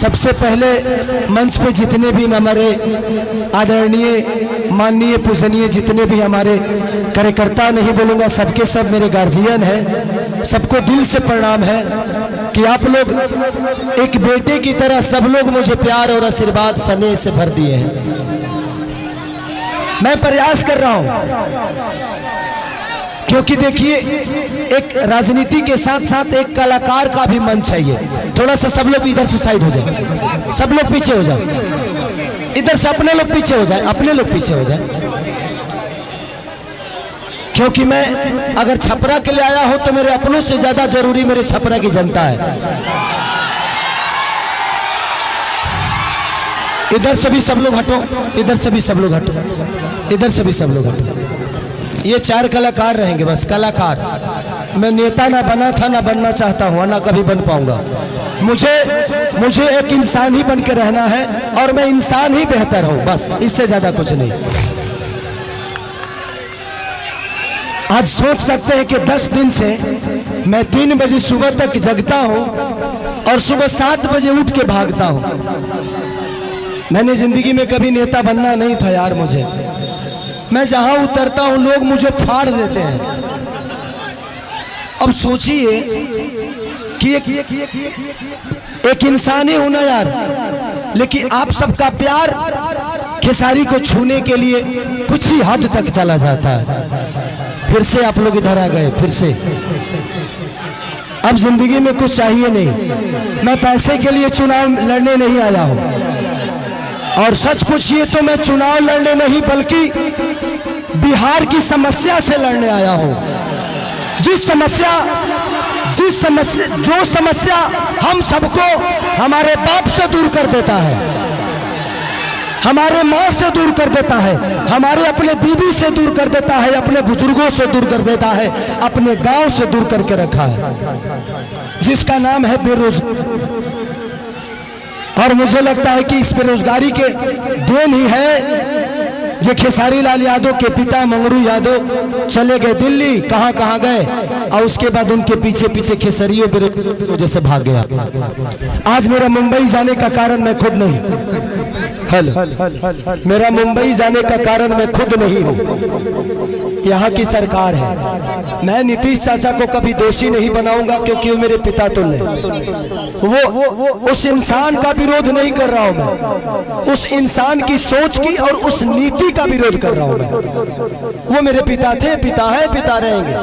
सबसे पहले मंच पे जितने भी हमारे आदरणीय माननीय पूजनीय जितने भी हमारे कार्यकर्ता, नहीं बोलूँगा सबके सब मेरे गार्जियन हैं, सबको दिल से प्रणाम है कि आप लोग एक बेटे की तरह सब लोग मुझे प्यार और आशीर्वाद स्नेह से भर दिए हैं। मैं प्रयास कर रहा हूँ क्योंकि देखिए एक राजनीति के साथ साथ एक कलाकार का भी मंच है ये। थोड़ा सा सब लोग इधर से साइड हो जाए, सब लोग पीछे हो जाए, इधर से अपने लोग पीछे हो जाए, अपने लोग पीछे हो जाए, क्योंकि मैं अगर छपरा के लिए आया हूं तो मेरे अपनों से ज्यादा जरूरी मेरे छपरा की जनता है। इधर से भी सब लोग हटो, इधर से भी सब लोग हटो, इधर से भी सब लोग हटो। ये 4 कलाकार रहेंगे बस, कलाकार। मैं नेता ना बना था, ना बनना चाहता हूँ, ना कभी बन पाऊंगा। मुझे एक इंसान ही बन के रहना है और मैं इंसान ही बेहतर हूँ, बस इससे ज्यादा कुछ नहीं। आज सोच सकते हैं कि 10 दिन से मैं 3 बजे सुबह तक जगता हूँ और सुबह 7 बजे उठ के भागता हूँ। मैंने जिंदगी में कभी नेता बनना नहीं था यार। मैं जहां उतरता हूं लोग मुझे फाड़ देते हैं। अब सोचिए कि एक इंसान ही हूं ना यार, लेकिन आप सबका प्यार खेसारी को छूने के लिए कुछ ही हद तक चला जाता है। फिर से आप लोग इधर आ गए, फिर से। अब जिंदगी में कुछ चाहिए नहीं। मैं पैसे के लिए चुनाव लड़ने नहीं आया हूं, और सच पूछिए तो मैं चुनाव लड़ने नहीं बल्कि बिहार की समस्या से लड़ने आया हूं। जो समस्या हम सबको हमारे बाप से दूर कर देता है, हमारे माँ से दूर कर देता है, हमारे अपने बीवी से दूर कर देता है, अपने बुजुर्गों से दूर कर देता है, अपने गांव से दूर करके रखा है, जिसका नाम है बेरोजगारी। और मुझे लगता है कि इस बेरोजगारी के देन ही है जो खेसारी लाल यादव के पिता मंगरू यादव चले गए दिल्ली, कहां गए, और उसके बाद उनके पीछे पीछे खेसरियों बेरोजगारी की वजह से भाग गया। आज मेरा मुंबई जाने का कारण मैं खुद नहीं, मेरा मुंबई जाने का कारण मैं खुद नहीं हूं, यहाँ की सरकार है। मैं नीतीश चाचा को कभी दोषी नहीं बनाऊंगा क्योंकि वो मेरे पिता तुल्य हैं। वो उस इंसान का विरोध नहीं कर रहा हूं मैं, उस इंसान की सोच की और उस नीति का विरोध कर रहा हूं मैं। वो मेरे पिता थे, पिता है, पिता रहेंगे।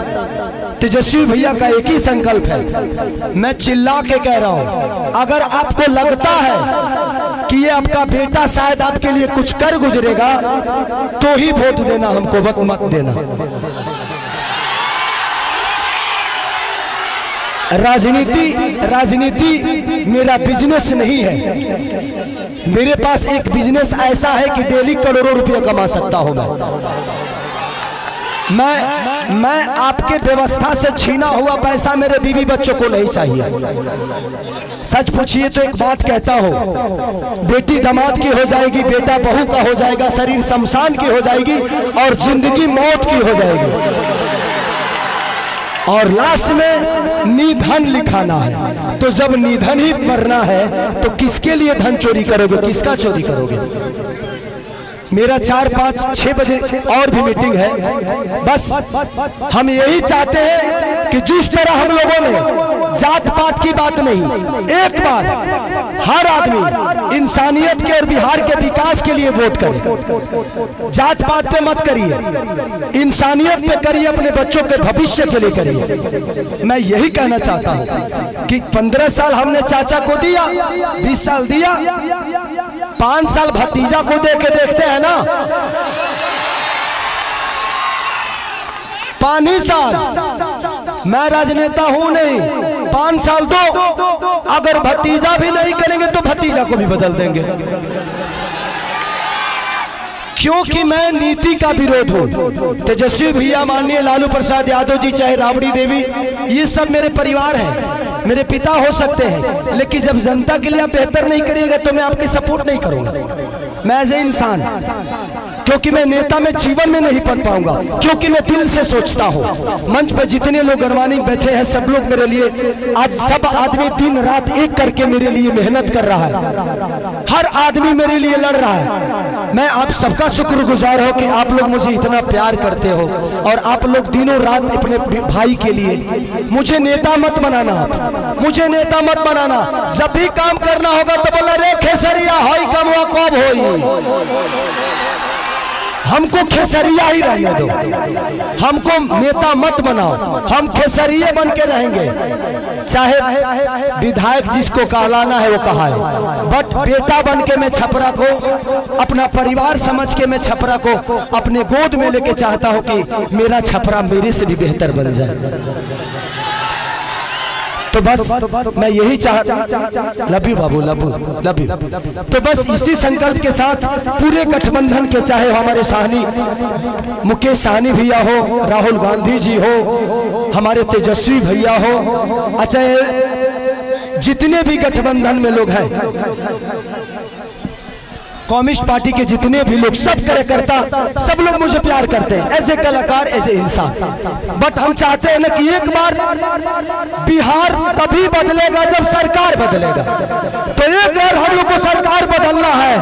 तेजस्वी भैया का एक ही संकल्प है, मैं चिल्ला के कह रहा हूं, अगर आपको लगता है कि ये आपका बेटा शायद आपके लिए कुछ कर गुजरेगा तो ही वोट देना, हमको वक्त मत देना। राजनीति मेरा बिजनेस नहीं है। मेरे पास एक बिजनेस ऐसा है कि डेली करोड़ों रुपए कमा सकता हूं मैं आपके व्यवस्था से छीना हुआ पैसा मेरे बीवी बच्चों को नहीं चाहिए। सच पूछिए तो एक बात कहता हूं, बेटी दामाद की हो जाएगी, बेटा बहू का हो जाएगा, शरीर शमशान की हो जाएगी और जिंदगी मौत की हो जाएगी, और लास्ट में निधन लिखाना है। तो जब निधन ही मरना है तो किसके लिए धन चोरी करोगे, किसका चोरी करोगे? मेरा 4, 5, 6 बजे और भी मीटिंग है। बस हम यही चाहते हैं कि जिस तरह हम लोगों ने जात पात की बात नहीं, एक बार हर आदमी इंसानियत के और बिहार के विकास के लिए वोट करे। जात पात पे मत करिए, इंसानियत पे करिए, अपने बच्चों के भविष्य के लिए करिए। मैं यही कहना चाहता हूं कि 15 साल हमने चाचा को दिया, 20 साल दिया, 5 साल भतीजा को दे के देखते हैं ना। 5 ही साल, मैं राजनेता हूं नहीं, 5 साल दो, अगर भतीजा भी नहीं करेंगे तो भतीजा को भी बदल देंगे, क्योंकि मैं नीति का विरोध हूं। तेजस्वी भैया, माननीय लालू प्रसाद यादव जी, चाहे राबड़ी देवी, ये सब मेरे परिवार हैं, मेरे पिता हो सकते हैं, लेकिन जब जनता के लिए आप बेहतर नहीं करिएगा तो मैं आपकी सपोर्ट नहीं करूंगा। मैं एज ए इंसान, क्योंकि मैं नेता में जीवन में नहीं बन पाऊंगा, क्योंकि मैं दिल से सोचता हूँ। मंच पे जितने लोग गरवानी बैठे हैं सब लोग मेरे लिए, आज सब आदमी दिन रात एक करके मेरे लिए मेहनत कर रहा है, हर आदमी मेरे लिए लड़ रहा है। मैं आप सबका शुक्रगुजार हो कि आप लोग मुझे इतना प्यार करते हो और आप लोग दिनों रात अपने भाई के लिए। मुझे नेता मत बनाना, आप मुझे नेता मत बनाना। जब भी काम करना होगा तो बोला रे खेसरिया होई कम वो कब होई, हमको खेसरिया ही रहने दो, हमको नेता मत बनाओ, हम खेसरिये बन के रहेंगे। चाहे विधायक जिसको कहलाना है वो कहा है, बट बेटा बन के मैं छपरा को अपना परिवार समझ के मैं छपरा को अपने गोद में लेके चाहता हूं कि मेरा छपरा मेरे से भी बेहतर बन जाए। तो बस मैं यही love you Babu, love you. तो बस इसी संकल्प के साथ पूरे गठबंधन के, चाहे हमारे साहनी मुकेश साहनी भैया हो, राहुल गांधी जी हो, हमारे तेजस्वी भैया हो, अच्छा जितने भी गठबंधन में लोग हैं, कम्युनिस्ट पार्टी के जितने भी लोग, सब कार्यकर्ता, सब लोग मुझे प्यार करते हैं एज ए कलाकार, एज ए इंसान। बट हम चाहते हैं ना कि एक बार बिहार तभी बदलेगा जब सरकार बदलेगा। तो एक बार हम लोग को सरकार बदलना है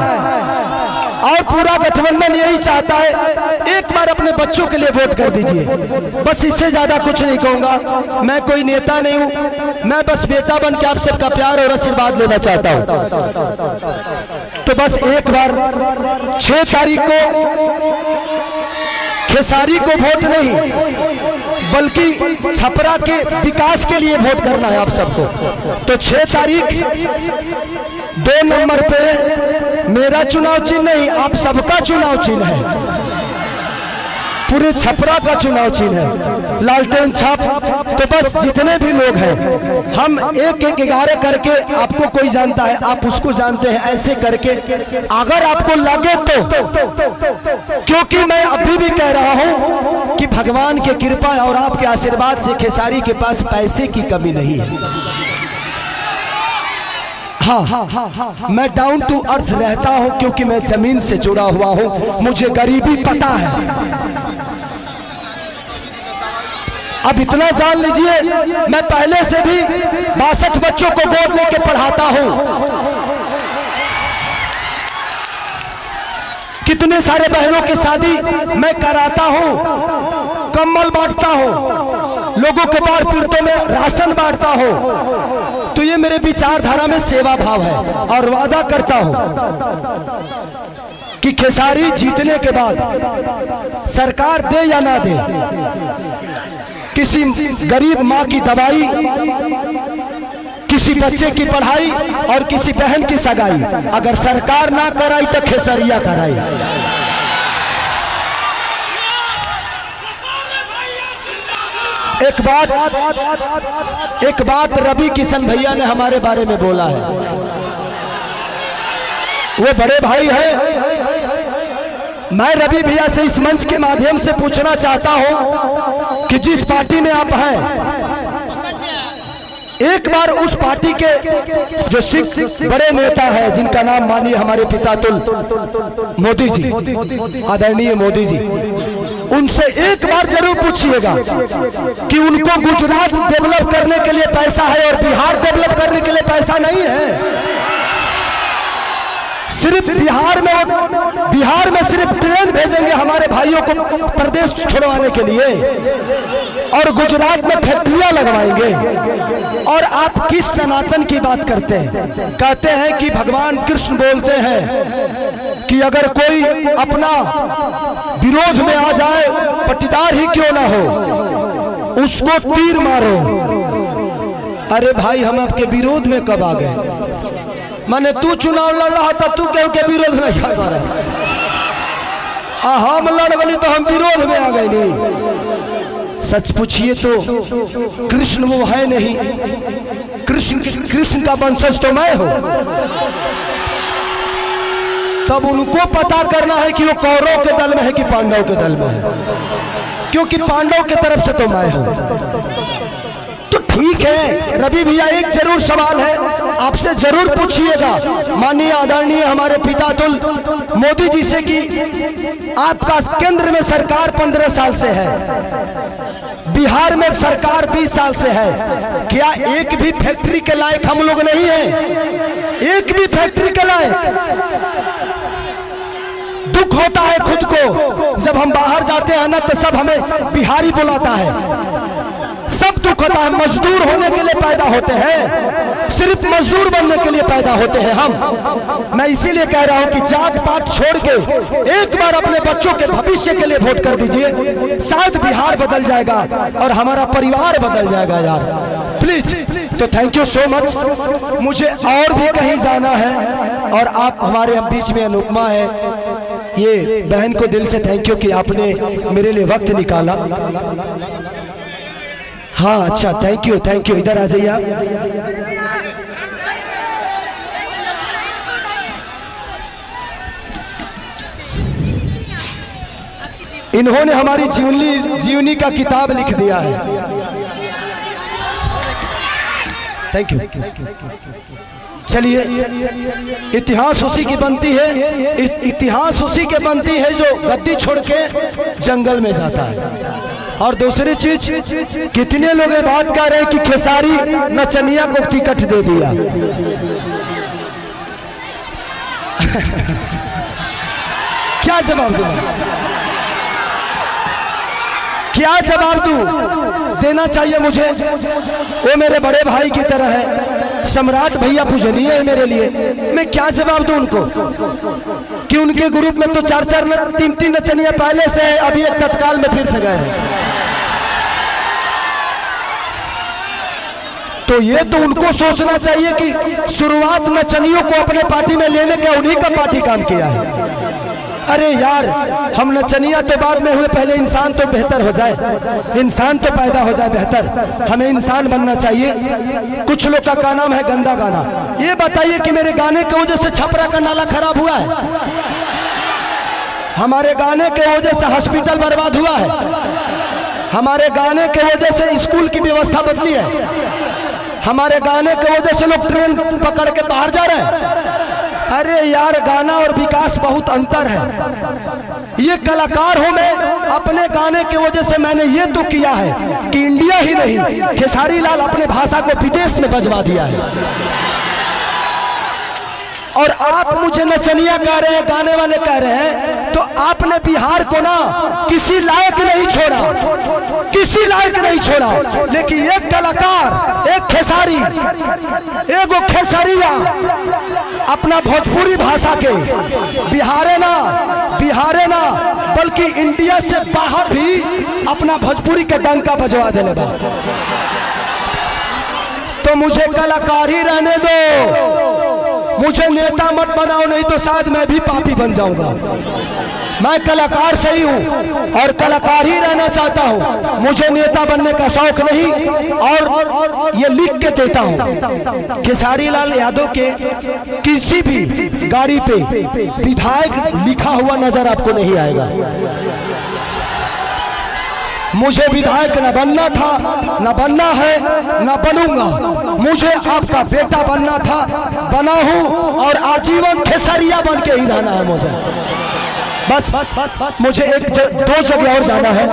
और पूरा गठबंधन यही चाहता है। एक बार अपने बच्चों के लिए वोट कर दीजिए, बस इससे ज्यादा कुछ नहीं कहूंगा। मैं कोई नेता नहीं हूं, मैं बस बेटा बन के आप सबका प्यार और आशीर्वाद लेना चाहता हूं। तो बस एक बार 6 तारीख को खेसारी को वोट नहीं बल्कि छपरा के विकास के लिए वोट करना है आप सबको। तो 6 तारीख 2 नंबर पे मेरा चुनाव चिन्ह नहीं, आप सबका चुनाव चिन्ह है, पूरे छपरा का चुनाव चिन्ह है, लालटेन छाप। तो बस जितने भी लोग हैं हम 1-1-11 करके, आपको कोई जानता है आप उसको जानते हैं, ऐसे करके अगर आपको लगे तो, क्योंकि मैं अभी भी कह रहा हूं कि भगवान की कृपा और आपके आशीर्वाद से खेसारी के पास पैसे की कमी नहीं है। हाँ, मैं डाउन टू अर्थ रहता हूं क्योंकि मैं जमीन से जुड़ा हुआ हूं, मुझे गरीबी पता है। अब इतना जान लीजिए, मैं पहले से भी 62 बच्चों को गोद लेके पढ़ाता हूं, कितने सारे बहनों की शादी मैं कराता हूं, कंबल बांटता हूं, लोगों के बाढ़ पीड़ितों में राशन बांटता हूं। तो ये मेरे विचारधारा में सेवा भाव है और वादा करता हूं कि खेसारी जीतने के बाद सरकार दे या ना दे, किसी गरीब माँ की दवाई, किसी बच्चे की पढ़ाई और किसी बहन की सगाई अगर सरकार ना कराई तो खेसरिया कराई। एक बात रवि किशन भैया ने हमारे बारे में बोला है, वो बड़े भाई हैं। मैं रवि भैया से इस मंच के माध्यम से पूछना चाहता हूं कि जिस पार्टी में आप हैं, एक बार उस पार्टी के जो सिख बड़े नेता है, जिनका नाम मानिए हमारे पितातुल मोदी जी, आदरणीय मोदी जी, उनसे एक बार जरूर पूछिएगा कि उनको गुजरात डेवलप करने के लिए पैसा है और बिहार डेवलप करने के लिए पैसा नहीं है। सिर्फ बिहार में सिर्फ ट्रेन भेजेंगे हमारे भाइयों को प्रदेश छोड़वाने के लिए और गुजरात में फैक्ट्रियां लगवाएंगे। और आप किस सनातन की बात करते हैं? कहते हैं कि भगवान कृष्ण बोलते हैं कि अगर कोई अपना विरोध में आ जाए, पट्टीदार ही क्यों ना हो, उसको तीर मारो। अरे भाई, हम आपके विरोध में कब आ गए? माने तू चुनाव लड़ रहा था, तू केहू के विरोध नहीं कर रहा, हम लड़ गए तो हम विरोध में आ गए। नहीं, सच पूछिए तो कृष्ण वो है नहीं, कृष्ण का वंशज तो मैं हूं। तब उनको पता करना है कि वो कौरव के दल में है कि पांडव के दल में है, क्योंकि पांडव के तरफ से तो मैं हूं। तो ठीक है रवि भैया, एक जरूर सवाल है आपसे जरूर पूछिएगा माननीय आदरणीय हमारे पिता तुल मोदी जी से कि आपका केंद्र में सरकार 15 साल से है, बिहार में सरकार 20 साल से है, क्या एक भी फैक्ट्री के लायक हम लोग नहीं है? एक भी फैक्ट्री के लायक? दुख होता है खुद को जब हम बाहर जाते हैं ना, तो सब हमें बिहारी बुलाता है, सब दुख होता है। मजदूर होने के लिए पैदा होते हैं, सिर्फ मजदूर बनने के लिए पैदा होते हैं हम। मैं इसीलिए कह रहा हूं कि जात पात छोड़ के एक बार अपने बच्चों के भविष्य के लिए वोट कर दीजिए, शायद बिहार बदल जाएगा और हमारा परिवार बदल जाएगा यार, प्लीज। तो थैंक यू सो मच। मुझे और भी कहीं जाना है और आप हमारे बीच में अनुपमा है, ये बहन को दिल से थैंक यू कि आपने मेरे लिए वक्त निकाला। हाँ अच्छा, थैंक यू थैंक यू। इधर आ जाइए आप। इन्होंने हमारी जीवनी का किताब लिख दिया है, थैंक यू। चलिए, इतिहास उसी की बनती है, इतिहास उसी के बनती है जो गद्दी छोड़ के जंगल में जाता है। और दूसरी चीज, कितने लोग ये बात कर रहे हैं कि खेसारी नचनिया को टिकट दे दिया। क्या जवाब दूं? क्या जवाब दूं? देना चाहिए मुझे, वो मेरे बड़े भाई की तरह है, सम्राट भैया पूजनीय है मेरे लिए। मैं क्या जवाब दूं उनको कि उनके ग्रुप में तो 4-4 3-3 नचनिया पहले से है, अभी एक तत्काल में फिर से गए हैं। तो ये तो उनको सोचना चाहिए कि शुरुआत नचनियों को अपने पार्टी में लेने का उन्हीं का पार्टी काम किया है। अरे यार, हम नचनिया तो बाद में हुए, पहले इंसान तो बेहतर हो जाए, इंसान तो पैदा हो जाए बेहतर। हमें इंसान बनना चाहिए। कुछ लोग का नाम है गंदा गाना। ये बताइए कि मेरे गाने की वजह से छपरा का नाला खराब हुआ है? हमारे गाने के वजह से हॉस्पिटल बर्बाद हुआ है? हमारे गाने के वजह से स्कूल की व्यवस्था बदली है? हमारे गाने की वजह से लोग ट्रेन पकड़ के बाहर जा रहे हैं? अरे यार, गाना और विकास बहुत अंतर है। ये कलाकार हूं मैं, अपने गाने की वजह से मैंने ये तो किया है कि इंडिया ही नहीं, खेसारी लाल अपने भाषा को विदेश में बजवा दिया है। और आप मुझे नचनिया कह रहे हैं, गाने वाले कह रहे हैं, तो आपने बिहार को ना किसी लायक नहीं छोड़ा, किसी लायक नहीं छोड़ा। लेकिन एक कलाकार, एक खेसारी, एगो खेसरिया अपना भोजपुरी भाषा के बिहारे ना बल्कि इंडिया से बाहर भी अपना भोजपुरी का डंका बजवा देले बा। तो मुझे कलाकार ही रहने दो, मुझे नेता मत बनाओ, नहीं तो शायद मैं भी पापी बन जाऊंगा। मैं कलाकार सही हूँ और कलाकार ही रहना चाहता हूँ, मुझे नेता बनने का शौक नहीं। और ये लिख के देता हूँ, खेसारी लाल यादव के किसी भी गाड़ी पे विधायक लिखा हुआ नजर आपको नहीं आएगा। मुझे विधायक न बनना था, न बनना है, न बनूंगा। मुझे आपका बेटा बनना था, बना हूं और आजीवन खेसरिया बन के ही रहना है मुझे। बस मुझे 1-2 जगह और जाना है।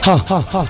हाँ।